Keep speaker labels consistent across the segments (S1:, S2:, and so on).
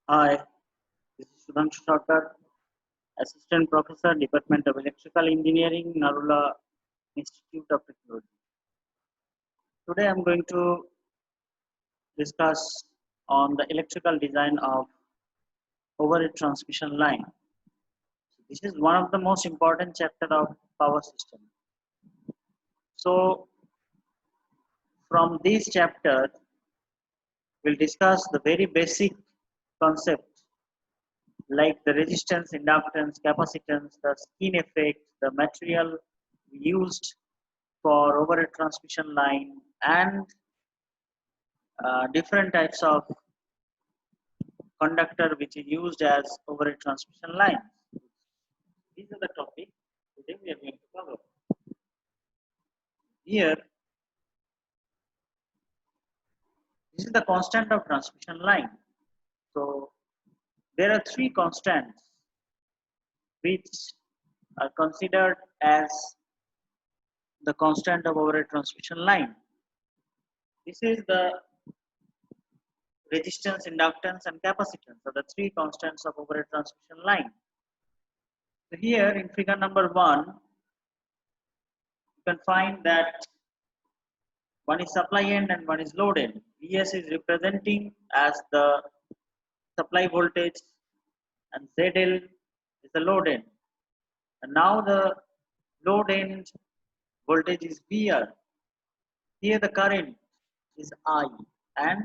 S1: Hi, this is Sudhanshu Thakkar, Assistant Professor, Department of Electrical Engineering, Narula Institute of Technology. Today I'm going to discuss on the electrical design of overhead transmission line. This is one of the most important chapter of power system. So from this chapter, we'll discuss the very basic concept like the resistance, inductance, capacitance, the skin effect, the material used for overhead transmission line, and different types of conductor which is used as overhead transmission lines. These are the topic today we are going to cover. Here, this is the constant of transmission line. So there are three constants which are considered as the constant of overhead transmission line. This is the resistance, inductance, and capacitance are the three constants of overhead transmission line. So here in figure number 1, you can find that one is supply end and one is load end. Vs is representing as the supply voltage and ZL is the load end. And now the load end voltage is VR. Here the current is I and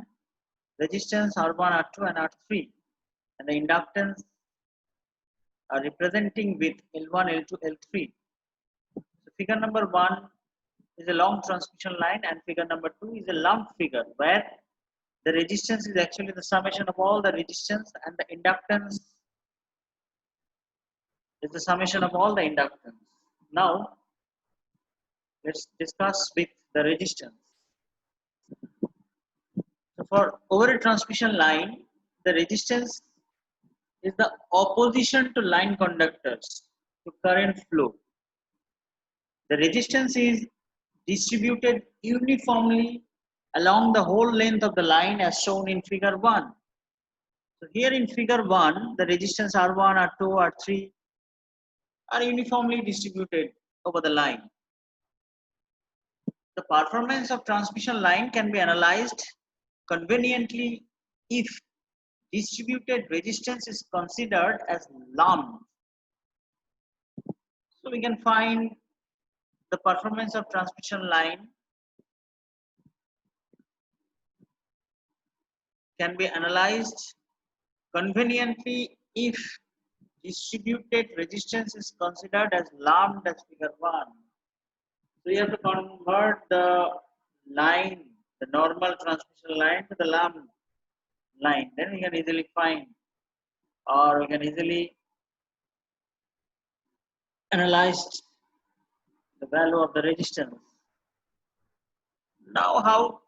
S1: resistance R1, R2 and R3. And the inductance are representing with L1, L2, L3. So figure number 1 is a long transmission line and figure number 2 is a lump figure where the resistance is actually the summation of all the resistance and the inductance is the summation of all the inductance. Now let's discuss with the resistance. So for overhead transmission line, the resistance is the opposition to line conductors to current flow. The resistance is distributed uniformly along the whole length of the line as shown in figure 1. So here in figure 1, the resistance R1, R2, R3 are uniformly distributed over the line. The performance of transmission line can be analyzed conveniently if distributed resistance is considered as lump. So we can find the performance of transmission line can be analyzed conveniently if distributed resistance is considered as lumped as figure 1. So you have to convert the line, the normal transmission line to the lump line. Then we can easily find or we can easily analyze the value of the resistance. Now how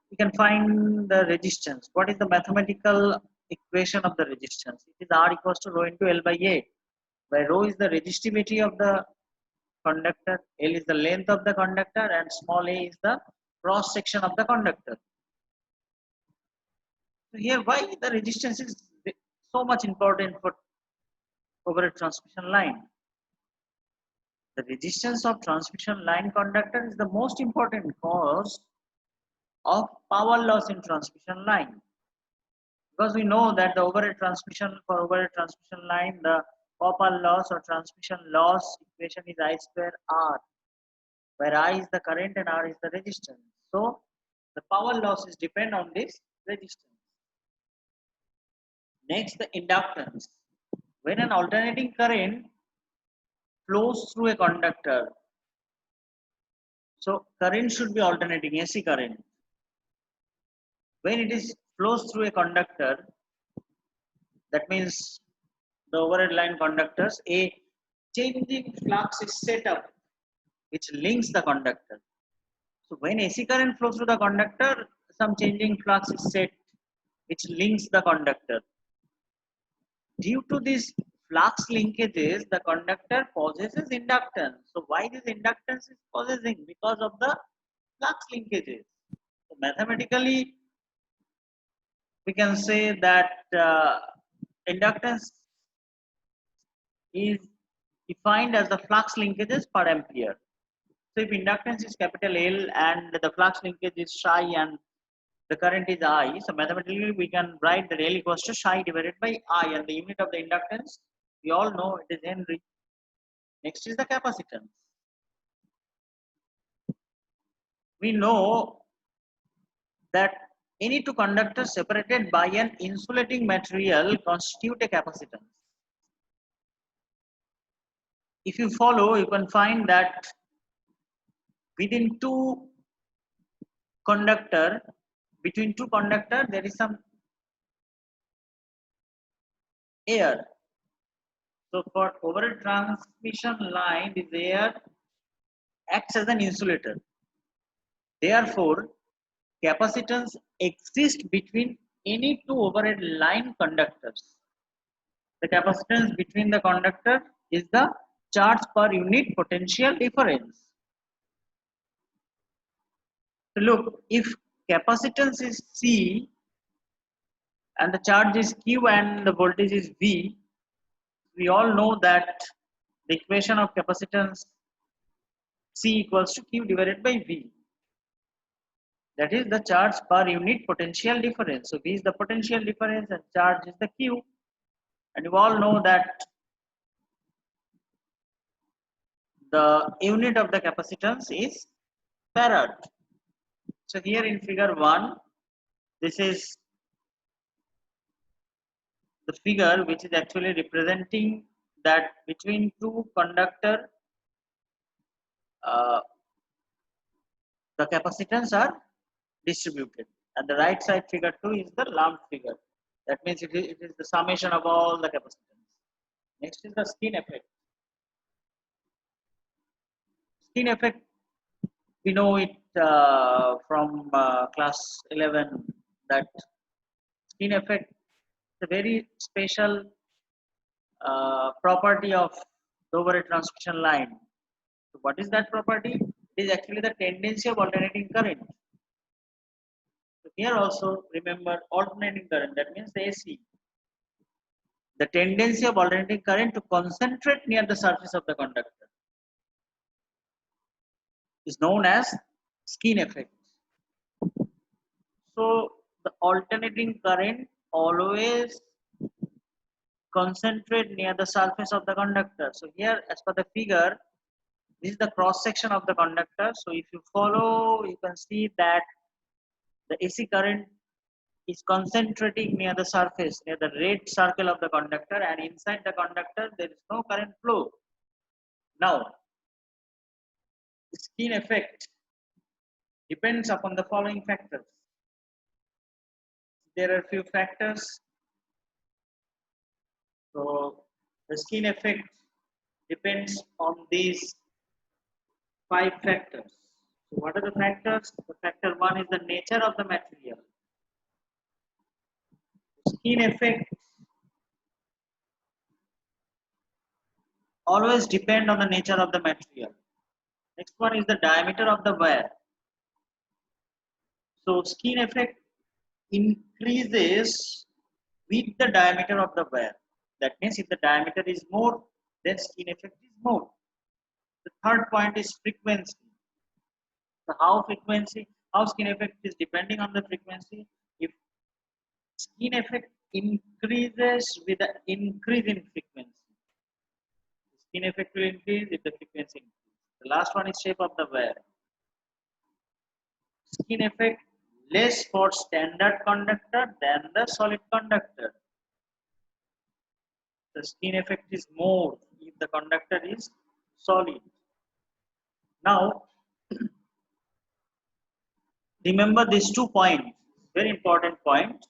S1: we can find the resistance? What is the mathematical equation of the resistance? It is R equals to rho into L by A, where rho is the resistivity of the conductor, L is the length of the conductor, and small a is the cross section of the conductor. So here why the resistance is so much important for overhead transmission line. The resistance of transmission line conductor is the most important cause of power loss in transmission line. Because we know that the overhead transmission line, the copper loss or transmission loss equation is I square R, where I is the current and R is the resistance. So the power losses depend on this resistance. Next, the inductance. When an alternating current flows through a conductor, so current should be alternating, AC current. When it is flows through a conductor, that means the overhead line conductors, a changing flux is set up which links the conductor. So when AC current flows through the conductor, some changing flux is set which links the conductor. Due to these flux linkages, the conductor possesses inductance. So why this inductance is possessing? Because of the flux linkages. So mathematically, we can say that inductance is defined as the flux linkages per ampere. So if inductance is capital L and the flux linkage is psi and the current is I, so mathematically we can write that L equals to psi divided by I, and the unit of the inductance we all know it is Henry. Next is the capacitance. We know that any two conductors separated by an insulating material constitute a capacitance. If you follow, you can find that within between two conductor there is some air. So for overhead transmission line, this air acts as an insulator. Therefore, capacitance exists between any two overhead line conductors. The capacitance between the conductor is the charge per unit potential difference. So look, if capacitance is C and the charge is Q and the voltage is V, we all know that the equation of capacitance C equals to Q divided by V. That is the charge per unit potential difference. So V is the potential difference and charge is the Q. And you all know that the unit of the capacitance is farad. So here in figure 1, this is the figure which is actually representing that between two conductor uh, the capacitance are distributed, and the right side figure 2 is the lumped figure. That means it is the summation of all the capacitance. Next is the skin effect. Skin effect, we know it from class 11 that skin effect is a very special property of the overhead transmission line. So what is that property? It is actually the tendency of alternating current. So here also remember alternating current, that means the AC. The tendency of alternating current to concentrate near the surface of the conductor is known as skin effect. So the alternating current always concentrate near the surface of the conductor. So here as per the figure, this is the cross section of the conductor. So if you follow, you can see that the AC current is concentrating near the surface, near the red circle of the conductor, and inside the conductor there is no current flow. Now, the skin effect depends upon the following factors. There are few factors. So the skin effect depends on these 5 factors. So what are the factors? The factor 1 is the nature of the material. Skin effect always depend on the nature of the material. Next one is the diameter of the wire. So skin effect increases with the diameter of the wire. That means if the diameter is more, then skin effect is more. The third point is frequency. So how skin effect is depending on the frequency. If skin effect increases with the increase in frequency, skin effect will increase if the frequency increases. The last one is shape of the wire. Skin effect less for standard conductor than the solid conductor. The skin effect is more if the conductor is solid. Now, remember these 2 points, very important point.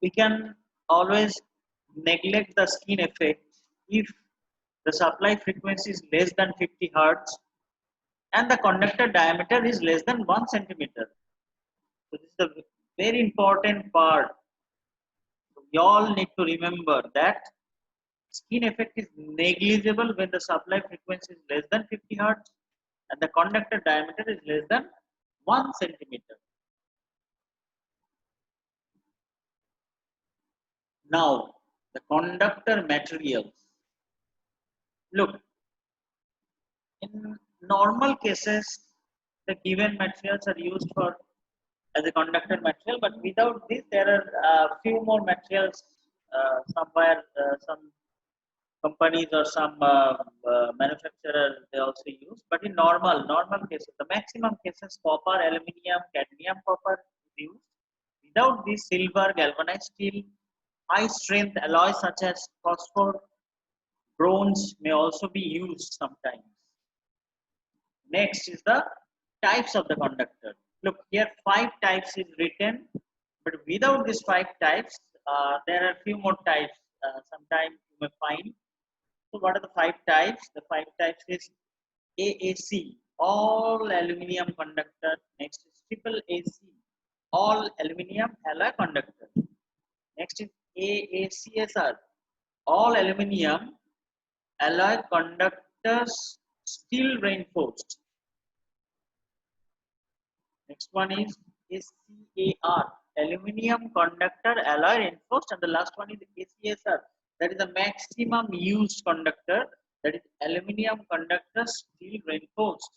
S1: We can always neglect the skin effect if the supply frequency is less than 50 Hertz and the conductor diameter is less than 1 centimeter. So this is the very important part. So we all need to remember that skin effect is negligible when the supply frequency is less than 50 Hertz and the conductor diameter is less than 1 centimeter. Now, the conductor materials. Look, in normal cases, the given materials are used for as a conductor material, but without this, there are few more materials somewhere, some companies or some manufacturer they also use. But in normal cases, the maximum cases, copper, aluminium, cadmium, copper is used. Without this, silver, galvanized steel, high strength alloys such as phosphor, bronze may also be used sometimes. Next is the types of the conductor. Look here, 5 types is written, but without these 5 types, there are few more types. Sometimes you may find. So what are the 5 types? The 5 types is AAC, all aluminum conductor. Next is triple AC, all aluminum alloy conductor. Next is AACSR, all aluminum alloy conductors steel reinforced. Next one is ACAR, aluminum conductor alloy reinforced, and the last one is ACSR, that is the maximum used conductor, that is aluminum conductor steel reinforced.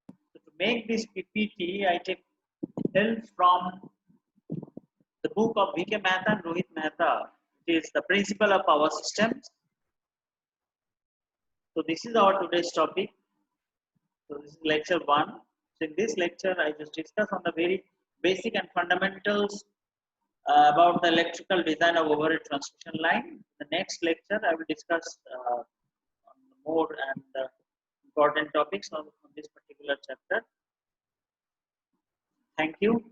S1: So to make this PPT, I take help from the book of V.K. Mehta and Rohit Mehta. It is the principle of power systems. So this is our today's topic. So this is lecture 1. So in this lecture, I just discuss on the very basic and fundamentals about the electrical design of overhead transmission line. The next lecture, I will discuss on more and important topics on this particular chapter. Thank you.